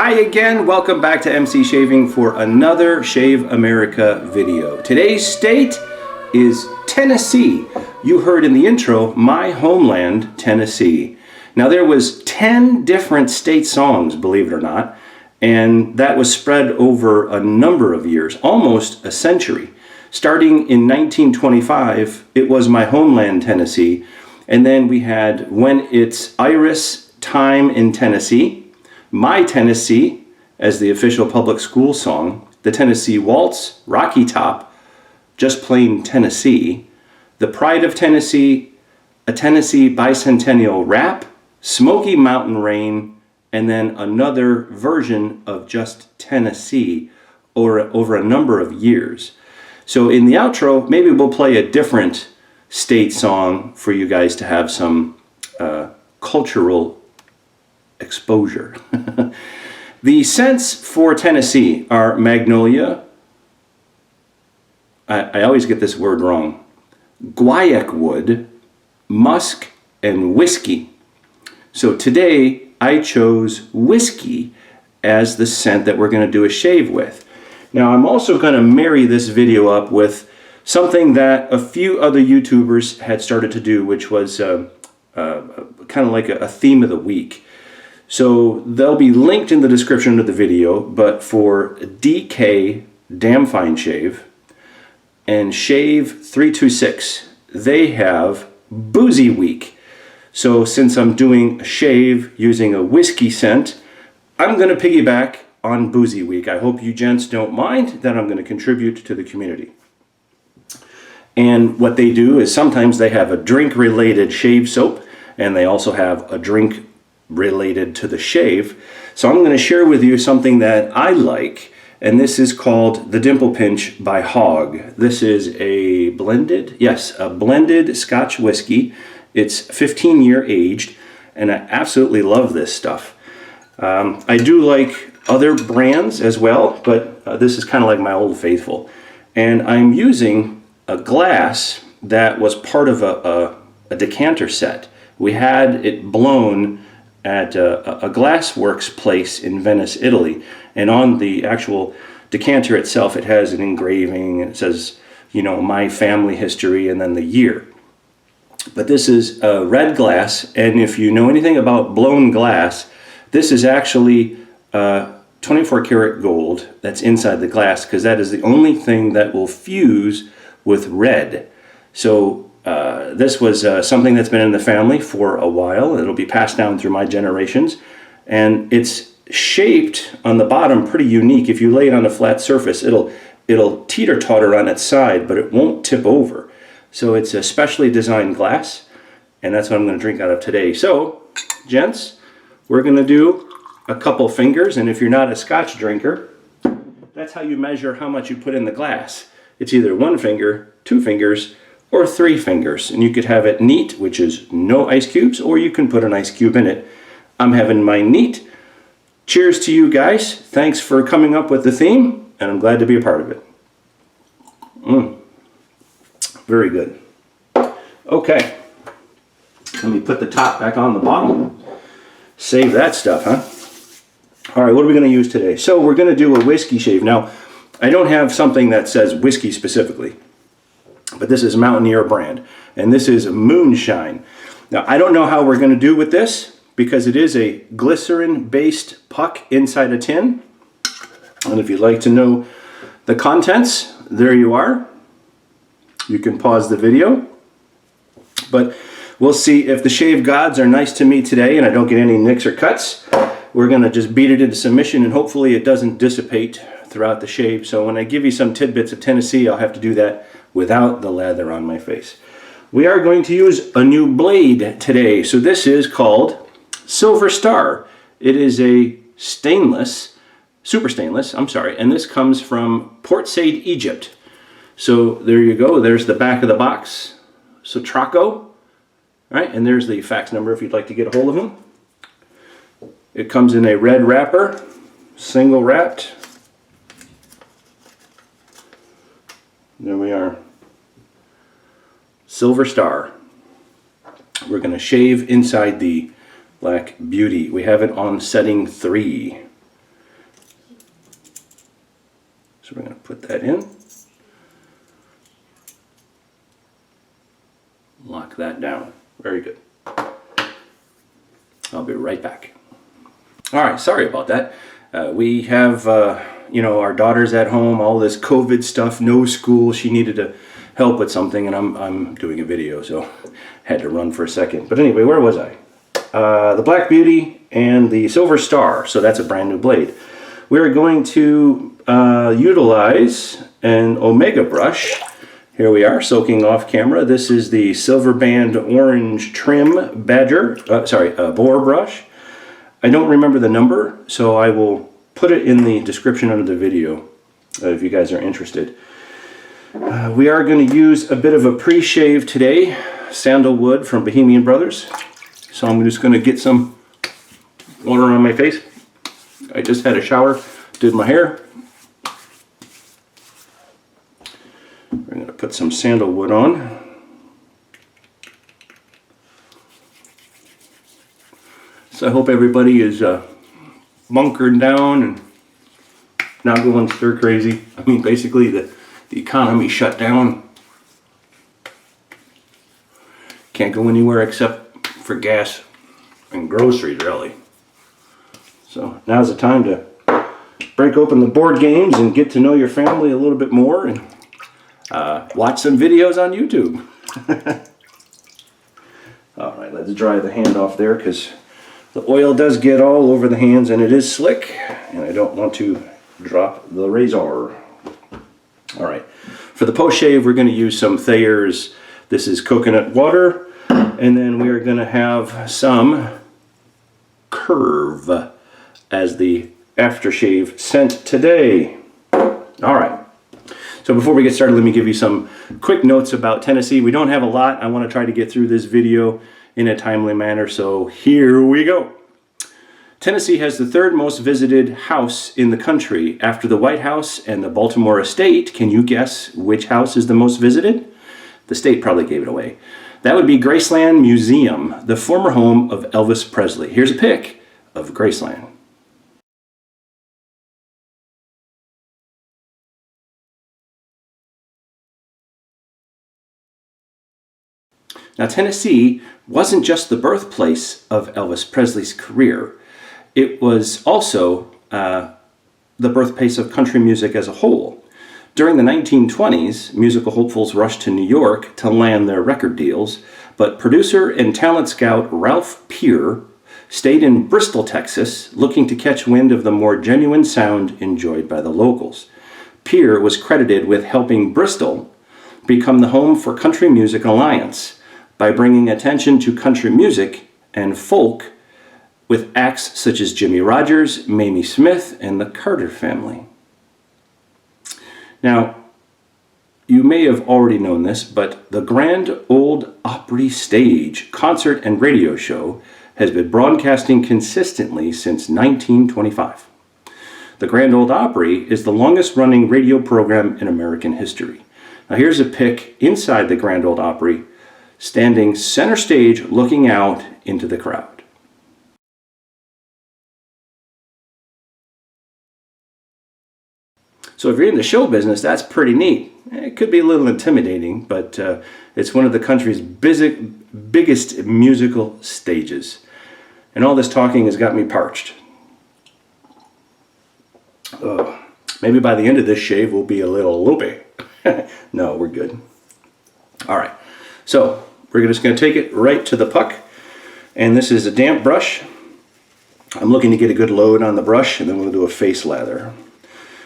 Hi again, welcome back to MC Shaving for another Shave America video. Today's state is Tennessee. You heard in the intro, my homeland, Tennessee. Now there was 10 different state songs, believe it or not, and that was spread over a number of years, almost a century. Starting in 1925, it was my homeland, Tennessee, and then we had When It's Iris Time in Tennessee, My Tennessee as the official public school song, the Tennessee Waltz, Rocky Top, Just Plain Tennessee, The Pride of Tennessee, a Tennessee Bicentennial Rap, Smoky Mountain Rain, and then another version of just Tennessee over a number of years. So in the outro, maybe we'll play a different state song for you guys to have some cultural exposure. The scents for Tennessee are magnolia, I always get this word wrong, guaiac wood, musk, and whiskey. So today I chose whiskey as the scent that we're going to do a shave with. Now I'm also going to marry this video up with something that a few other YouTubers had started to do, which was kind of like a theme of the week. So they'll be linked in the description of the video, but for DK Damn Fine Shave and Shave 326, they have Boozy Week. So since I'm doing a shave using a whiskey scent, I'm going to piggyback on Boozy Week. I hope you gents don't mind that I'm going to contribute to the community. And what they do is sometimes they have a drink-related shave soap, and they also have a drink related to the shave. So I'm going to share with you something that I like, and this is called the Dimple Pinch by Hog. This is a blended, a blended Scotch whiskey. It's 15-year aged, and I absolutely love this stuff. I do like other brands as well, but this is kind of like my Old Faithful. And I'm using a glass that was part of a decanter set. We had it blown at a glassworks place in Venice, Italy, and on the actual decanter itself it has an engraving, and it says, you know, my family history and then the year. But this is red glass, and if you know anything about blown glass, this is actually 24 karat gold that's inside the glass, because that is the only thing that will fuse with red. So this was something that's been in the family for a while. It'll be passed down through my generations, and it's shaped on the bottom pretty unique. If you lay it on a flat surface, it'll teeter-totter on its side, but it won't tip over. So it's a specially designed glass, and that's what I'm going to drink out of today. So, gents, we're going to do a couple fingers, and if you're not a Scotch drinker, that's how you measure how much you put in the glass. It's either 1 finger, 2 fingers, or 3 fingers, and you could have it neat, which is no ice cubes, or you can put an ice cube in it. I'm having mine neat. Cheers to you guys. Thanks for coming up with the theme, and I'm glad to be a part of it. Very good. Okay, let me put the top back on the bottle. Save that stuff, huh? All right, what are we going to use today? So we're going to do a whiskey shave. Now, I don't have something that says whiskey specifically, but this is Mountaineer brand, and this is Moonshine. Now, I don't know how we're going to do with this, because it is a glycerin-based puck inside a tin. And if you'd like to know the contents, there you are. You can pause the video. But we'll see if the shave gods are nice to me today and I don't get any nicks or cuts. We're going to just beat it into submission, and hopefully it doesn't dissipate throughout the shave. So when I give you some tidbits of Tennessee, I'll have to do that without the lather on my face. We are going to use a new blade today. So this is called Silver Star. It is a stainless, super stainless, and this comes from Port Said, Egypt. So there you go, there's the back of the box. So Traco, right? And there's the fax number if you'd like to get a hold of them. It comes in a red wrapper, single wrapped. There we are. Silver Star. We're going to shave inside the Black Beauty. We have it on setting 3. So we're going to put that in. Lock that down. Very good. I'll be right back. All right, sorry about that. We have, you know, our daughter's at home, all this COVID stuff, no school. She needed to help with something, and I'm doing a video, so had to run for a second. But anyway, where was I? The Black Beauty and the Silver Star. So that's a brand new blade. We're going to utilize an Omega brush. Here we are, soaking off camera. This is the Silver Band Orange Trim Boar brush. I don't remember the number, so I will put it in the description under the video if you guys are interested. We are going to use a bit of a pre-shave today, Sandalwood from Bohemian Brothers. So I'm just going to get some water on my face. I just had a shower, did my hair. We're going to put some Sandalwood on. So I hope everybody is bunkered down and not going stir crazy. I mean, basically the economy shut down. Can't go anywhere except for gas and groceries, really. So now's the time to break open the board games and get to know your family a little bit more and watch some videos on YouTube. All right, let's dry the hand off there because the oil does get all over the hands and it is slick and I don't want to drop the razor. All right, for the post shave we're going to use some Thayer's. This is coconut water, and then we are going to have some Curve as the aftershave scent today. All right. So before we get started, let me give you some quick notes about Tennessee. We don't have a lot. I want to try to get through this video in a timely manner, so here we go. Tennessee has the third most visited house in the country after the White House and the Baltimore estate. Can you guess which house is the most visited? The state probably gave it away. That would be Graceland Museum, the former home of Elvis Presley. Here's a pic of Graceland. Now, Tennessee wasn't just the birthplace of Elvis Presley's career. It was also the birthplace of country music as a whole. During the 1920s, musical hopefuls rushed to New York to land their record deals, but producer and talent scout Ralph Peer stayed in Bristol, Texas, looking to catch wind of the more genuine sound enjoyed by the locals. Peer was credited with helping Bristol become the home for Country Music Alliance by bringing attention to country music and folk with acts such as Jimmy Rogers, Mamie Smith, and the Carter Family. Now, you may have already known this, but the Grand Ole Opry stage, concert, and radio show has been broadcasting consistently since 1925. The Grand Ole Opry is the longest running radio program in American history. Now here's a pic inside the Grand Ole Opry, standing center stage looking out into the crowd. So if you're in the show business, that's pretty neat. It could be a little intimidating, but it's one of the country's biggest musical stages. And all this talking has got me parched. Maybe by the end of this shave, we'll be a little loopy. No, we're good. All right, so we're just going to take it right to the puck. And this is a damp brush. I'm looking to get a good load on the brush, and then we'll do a face lather.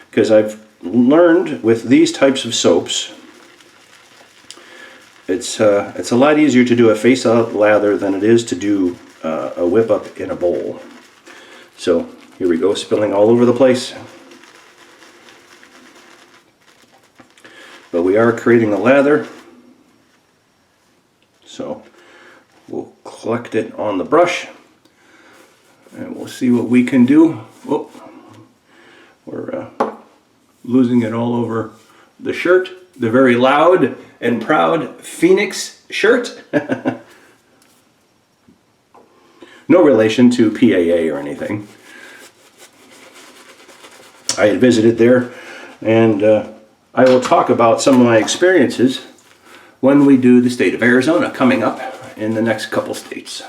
Because I've learned with these types of soaps, it's a lot easier to do a face lather than it is to do a whip up in a bowl. So here we go, spilling all over the place. But we are creating a lather, so we'll collect it on the brush and we'll see what we can do. Whoop. We're losing it all over the shirt, the very loud and proud Phoenix shirt. No relation to PAA or anything. I had visited there And I will talk about some of my experiences when we do the state of Arizona coming up in the next couple states.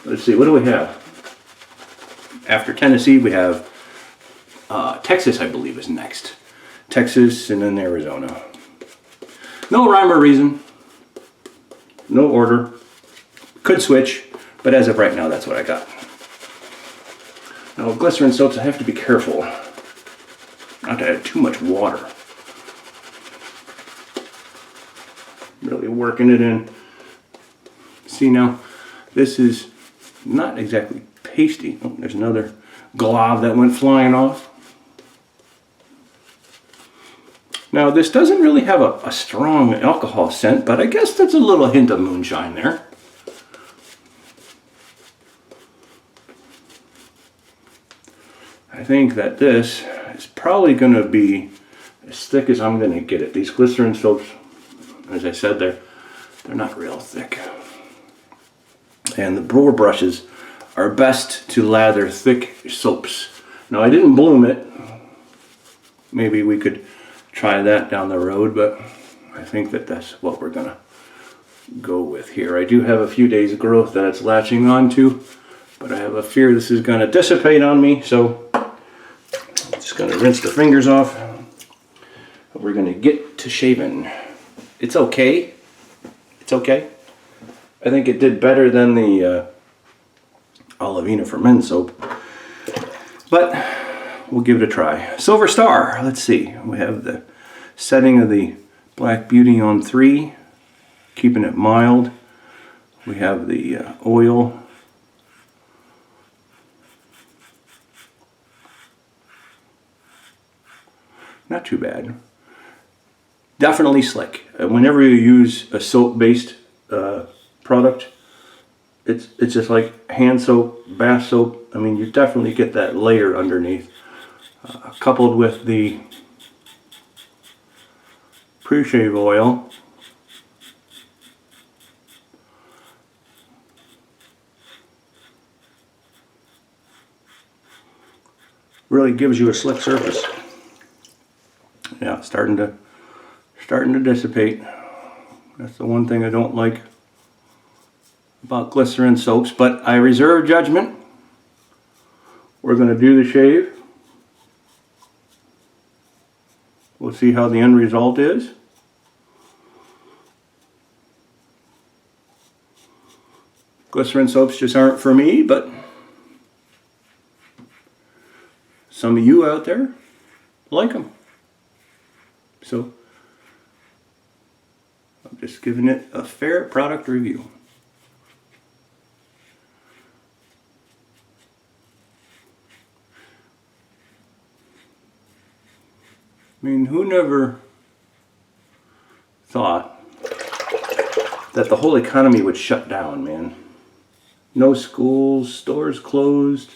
Let's see, what do we have? After Tennessee, we have Texas, I believe, is next. Texas and then Arizona. No rhyme or reason. No order. Could switch, but as of right now, that's what I got. Now, with glycerin soaps, I have to be careful not to add too much water. Really working it in. See now, this is not exactly pasty. Oh, there's another glob that went flying off. Now, this doesn't really have a strong alcohol scent, but I guess that's a little hint of moonshine there. I think that this is probably going to be as thick as I'm going to get it. These glycerin soaps, as I said, they're not real thick. And the Boar brushes are best to lather thick soaps. Now, I didn't bloom it. Maybe we could try that down the road, but I think that that's what we're going to go with here. I do have a few days of growth that it's latching onto, but I have a fear this is going to dissipate on me, so I'm just going to rinse the fingers off. We're going to get to shaving. It's okay. It's okay. I think it did better than the Olivina for Men soap, but we'll give it a try. Silver Star, let's see. We have the setting of the Black Beauty on 3, keeping it mild. We have the oil. Not too bad. Definitely slick. Whenever you use a soap-based product, it's just like hand soap, bath soap. I mean, you definitely get that layer underneath. Coupled with the Preshave oil. Really gives you a slick surface. Yeah, starting to dissipate. That's the one thing I don't like about glycerin soaps, but I reserve judgment. We're going to do the shave. We'll see how the end result is. Glycerin soaps just aren't for me, but some of you out there like them. So I'm just giving it a fair product review. I mean, who never thought that the whole economy would shut down, man? No schools, stores closed.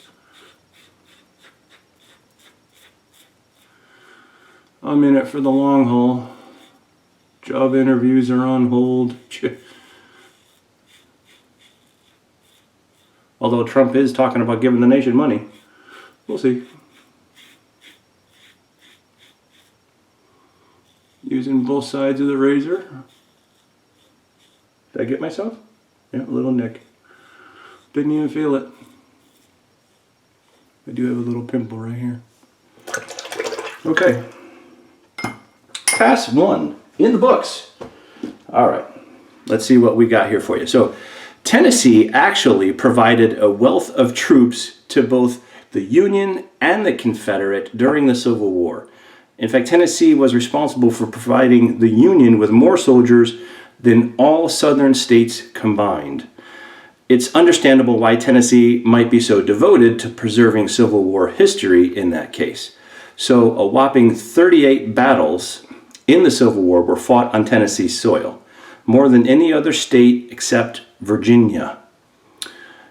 I'm in it for the long haul. Job interviews are on hold. Although Trump is talking about giving the nation money. We'll see. Using both sides of the razor. Did I get myself? Yeah, a little nick. Didn't even feel it. I do have a little pimple right here. Okay. Pass 1 in the books. All right. Let's see what we got here for you. So, Tennessee actually provided a wealth of troops to both the Union and the Confederate during the Civil War. In fact, Tennessee was responsible for providing the Union with more soldiers than all southern states combined. It's understandable why Tennessee might be so devoted to preserving Civil War history in that case. So a whopping 38 battles in the Civil War were fought on Tennessee soil, more than any other state except Virginia.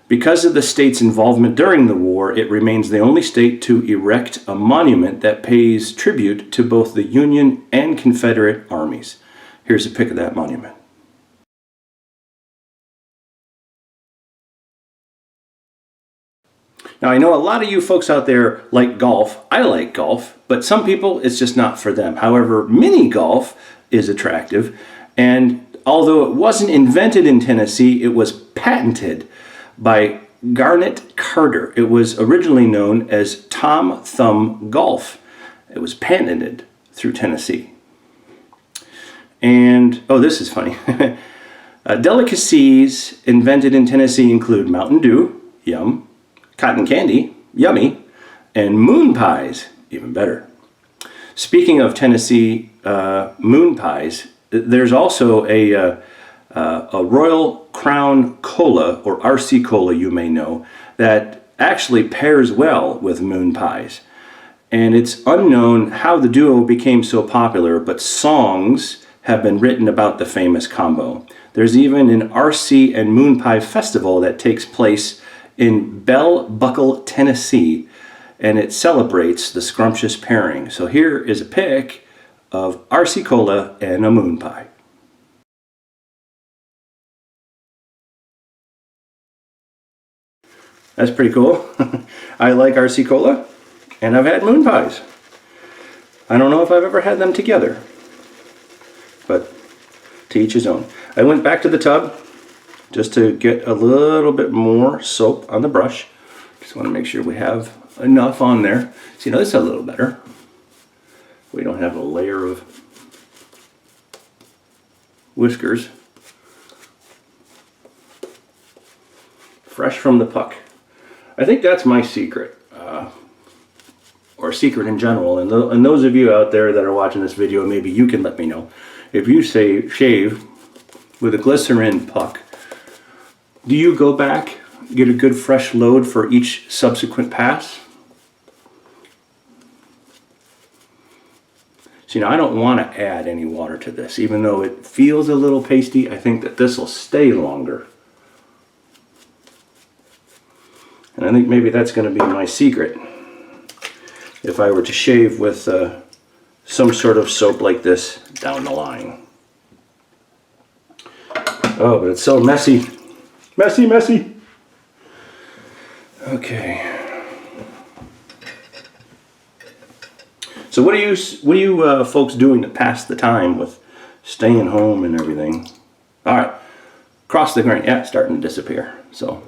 Because of the state's involvement during the war, it remains the only state to erect a monument that pays tribute to both the Union and Confederate armies. Here's a pic of that monument. Now, I know a lot of you folks out there like golf. I like golf, but some people, it's just not for them. However, mini golf is attractive, and although it wasn't invented in Tennessee, it was patented by Garnet Carter. It was originally known as Tom Thumb Golf. It was patented through Tennessee. And, oh, this is funny. Delicacies invented in Tennessee include Mountain Dew, yum, cotton candy, yummy, and moon pies, even better. Speaking of Tennessee moon pies, there's also a Royal Crown Cola, or RC Cola you may know, that actually pairs well with moon pies. And it's unknown how the duo became so popular, but songs have been written about the famous combo. There's even an RC and moon pie festival that takes place in Bell Buckle, Tennessee, and it celebrates the scrumptious pairing. So here is a pic of RC Cola and a moon pie. That's pretty cool. I like RC Cola, and I've had moon pies. I don't know if I've ever had them together, but to each his own. I went back to the tub just to get a little bit more soap on the brush. Just want to make sure we have enough on there. See, now this is a little better. We don't have a layer of whiskers. Fresh from the puck. I think that's my secret, or secret in general. And those of you out there that are watching this video, maybe you can let me know. If you say shave with a glycerin puck, do you go back, get a good fresh load for each subsequent pass? See, now I don't want to add any water to this. Even though it feels a little pasty, I think that this will stay longer. And I think maybe that's going to be my secret. If I were to shave with some sort of soap like this down the line. Oh, but it's so messy. Messy, messy. Okay. So what are you folks doing to pass the time with staying home and everything? All right. Cross the grain. Yeah, it's starting to disappear. So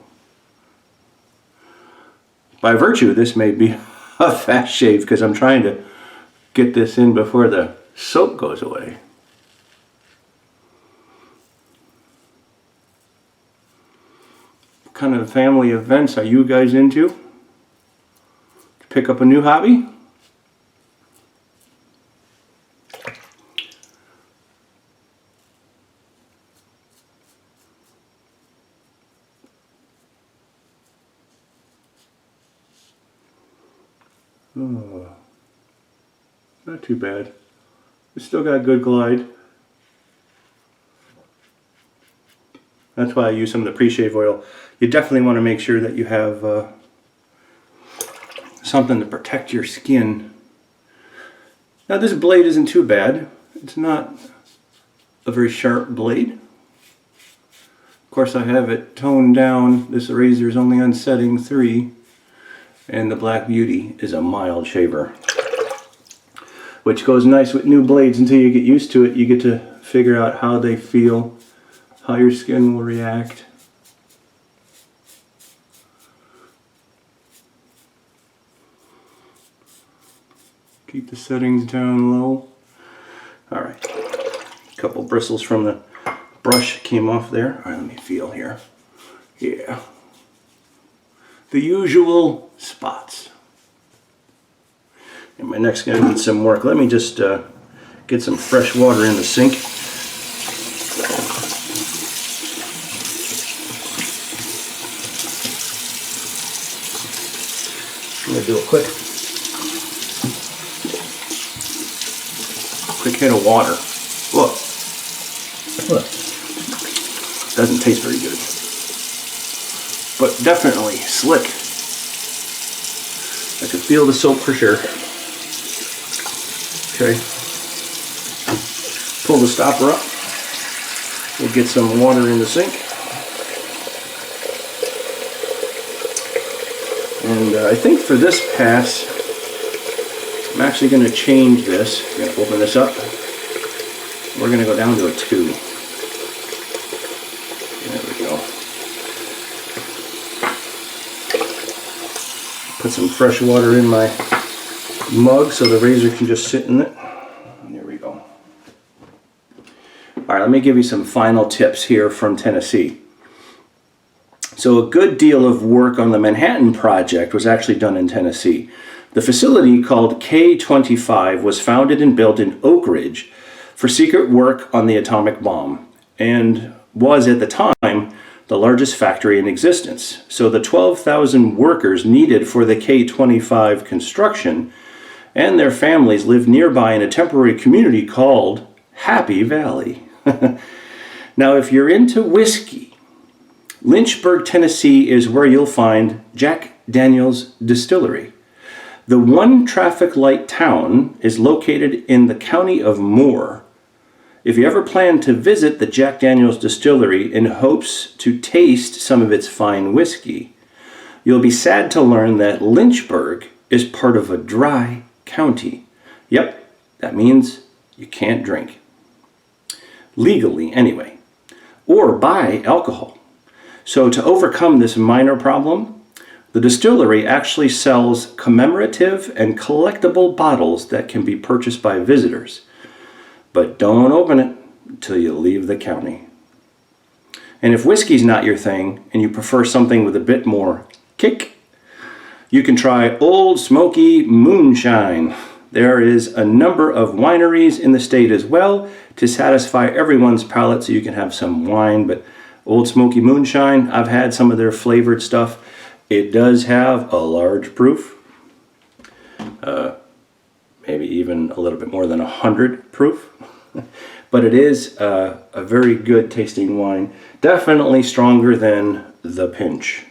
by virtue, this may be a fast shave because I'm trying to get this in before the soap goes away. What kind of family events are you guys into? Pick up a new hobby? Oh, not too bad. It's still got good glide. That's why I use some of the Preshave oil. You definitely want to make sure that you have something to protect your skin. Now this blade isn't too bad. It's not a very sharp blade. Of course I have it toned down. This razor is only on setting 3. And the Black Beauty is a mild shaver, which goes nice with new blades. Until you get used to it, you get to figure out how they feel, how your skin will react. Keep the settings down low. Alright, a couple bristles from the brush came off there. Alright, let me feel here. Yeah. The usual spots. And my neck's going to need some work. Let me just get some fresh water in the sink. I'm going to do a quick hit of water. Look. Look. Doesn't taste very good. But definitely slick. I can feel the soap for sure. Okay. Pull the stopper up. We'll get some water in the sink. And I think for this pass, I'm actually going to change this. I'm going to open this up. We're going to go down to a 2. There we go. Put some fresh water in my mug so the razor can just sit in it. There we go. All right, let me give you some final tips here from Tennessee. So a good deal of work on the Manhattan Project was actually done in Tennessee. The facility, called K-25, was founded and built in Oak Ridge for secret work on the atomic bomb, and was at the time the largest factory in existence. So the 12,000 workers needed for the K-25 construction and their families lived nearby in a temporary community called Happy Valley. Now, if you're into whiskey, Lynchburg, Tennessee is where you'll find Jack Daniel's Distillery. The one traffic light town is located in the county of Moore. If you ever plan to visit the Jack Daniel's Distillery in hopes to taste some of its fine whiskey, you'll be sad to learn that Lynchburg is part of a dry county. Yep, that means you can't drink. Legally, anyway. Or buy alcohol. So to overcome this minor problem, the distillery actually sells commemorative and collectible bottles that can be purchased by visitors. But don't open it until you leave the county. And if whiskey's not your thing and you prefer something with a bit more kick, you can try Old Smoky Moonshine. There is a number of wineries in the state as well to satisfy everyone's palate, so you can have some wine. But Old Smoky Moonshine, I've had some of their flavored stuff. It does have a large proof, maybe even a little bit more than 100 proof, but it is a very good tasting wine. Definitely stronger than the Pinch.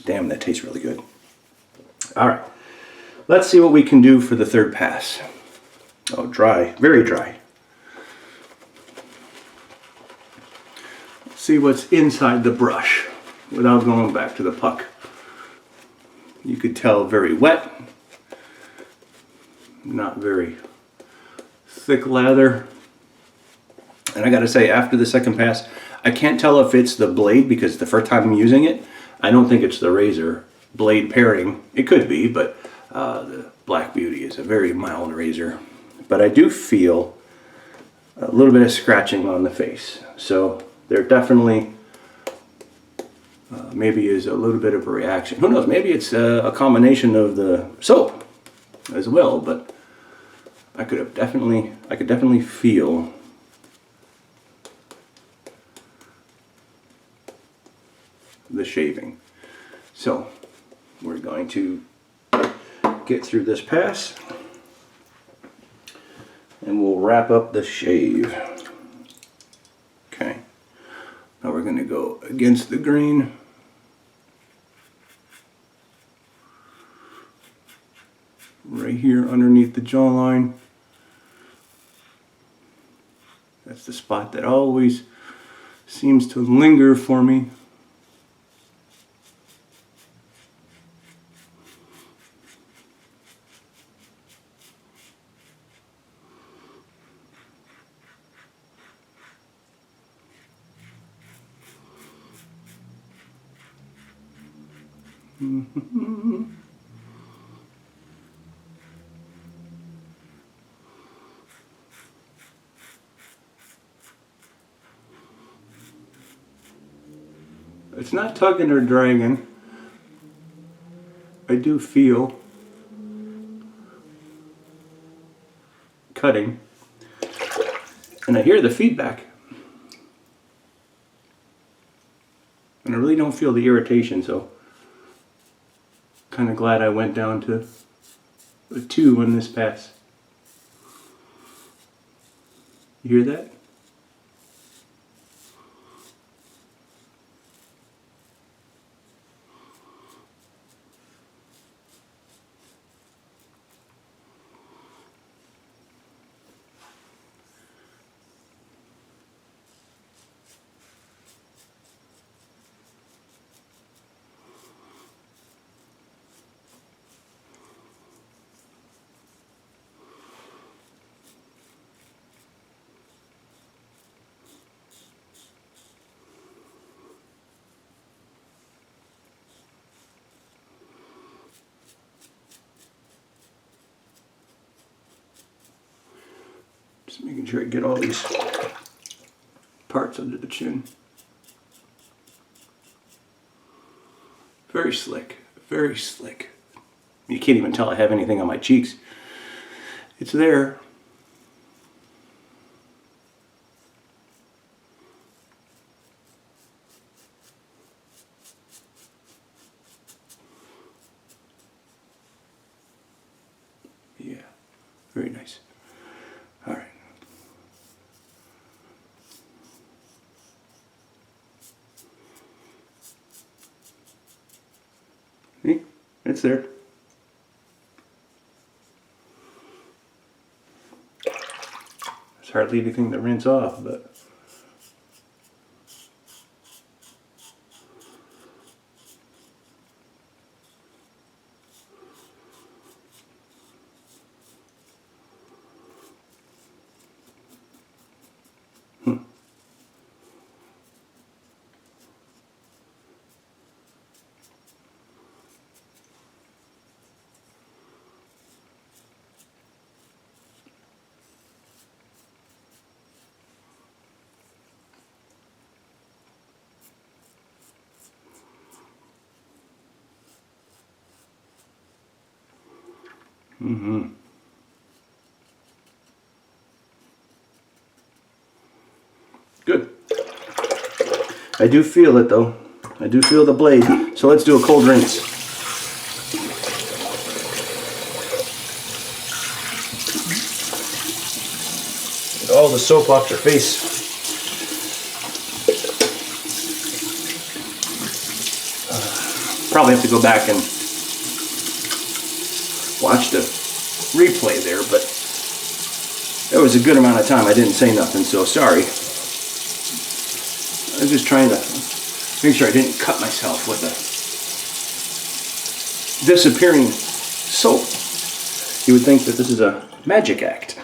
Damn, that tastes really good. All right, let's see what we can do for the third pass. Oh, dry, very dry. See what's inside the brush without going back to the puck. You could tell very wet, not very thick lather. And I gotta say, after the second pass, I can't tell if it's the blade, because the first time I'm using it, I don't think it's the razor blade pairing. It could be, but the Black Beauty is a very mild razor. But I do feel a little bit of scratching on the face. So there definitely maybe is a little bit of a reaction. Who knows? Maybe it's a combination of the soap as well. But I could definitely feel the shaving. So we're going to get through this pass and we'll wrap up the shave. Okay. Now we're going to go against the grain. Right here underneath the jawline. That's the spot that always seems to linger for me. It's not tugging or dragging. I do feel cutting, and I hear the feedback, and I really don't feel the irritation, so kind of glad I went down to a 2 on this pass. You hear that? making sure I get all these parts under the chin. Very slick, very slick. You can't even tell I have anything on my cheeks. It's there. Yeah, very nice. All right. See? It's there. There's hardly anything to rinse off, but good. I do feel it though. I do feel the blade. So let's do a cold rinse. Get all the soap off your face. Probably have to go back and watch the replay there, but there was a good amount of time I didn't say nothing, so sorry. I was just trying to make sure I didn't cut myself with a disappearing soap. You would think that this is a magic act.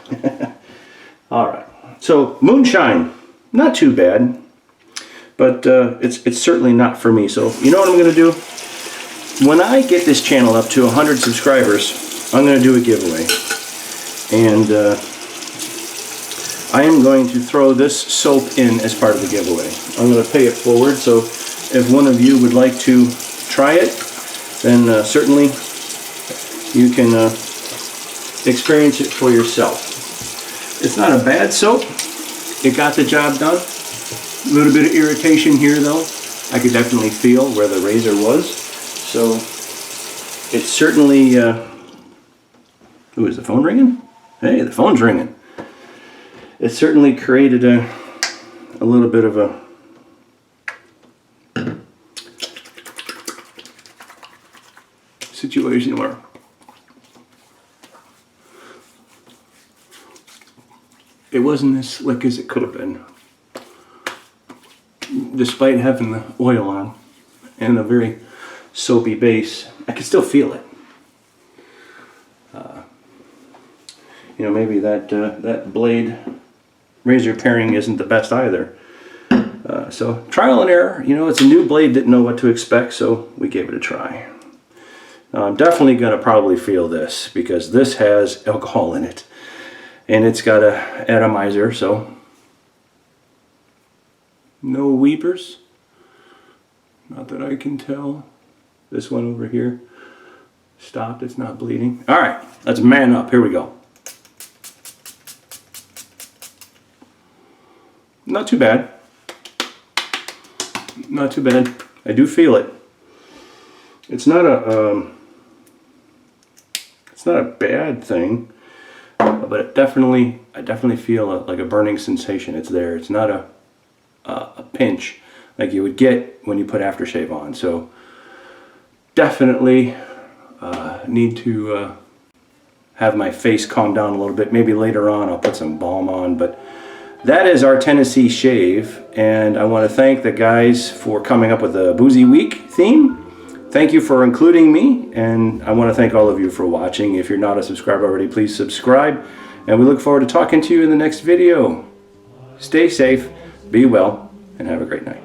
Alright, so Moonshine, not too bad, but it's certainly not for me. So you know what I'm going to do? When I get this channel up to 100 subscribers, I'm going to do a giveaway. And I am going to throw this soap in as part of the giveaway. I'm going to pay it forward, so if one of you would like to try it, then certainly you can experience it for yourself. It's not a bad soap. It got the job done. A little bit of irritation here though. I could definitely feel where the razor was. So it's certainly... Ooh, is the phone ringing? Hey, the phone's ringing. It certainly created a little bit of a situation where it wasn't as slick as it could have been, despite having the oil on and a very soapy base. I could still feel it. You know, maybe that blade razor pairing isn't the best either. So trial and error. You know, it's a new blade, didn't know what to expect, so we gave it a try. I'm definitely going to probably feel this because this has alcohol in it, and it's got a atomizer, so no weepers. Not that I can tell. This one over here stopped. It's not bleeding. All right, let's man up. Here we go. Not too bad. Not too bad. I do feel it. It's not a bad thing, but I definitely feel like a burning sensation. It's there. It's not a pinch like you would get when you put aftershave on. So definitely need to have my face calm down a little bit. Maybe later on I'll put some balm on, but that is our Tennessee shave, and I want to thank the guys for coming up with a Boozy Week theme. Thank you for including me, and I want to thank all of you for watching. If you're not a subscriber already, please subscribe, and we look forward to talking to you in the next video. Stay safe, be well, and have a great night.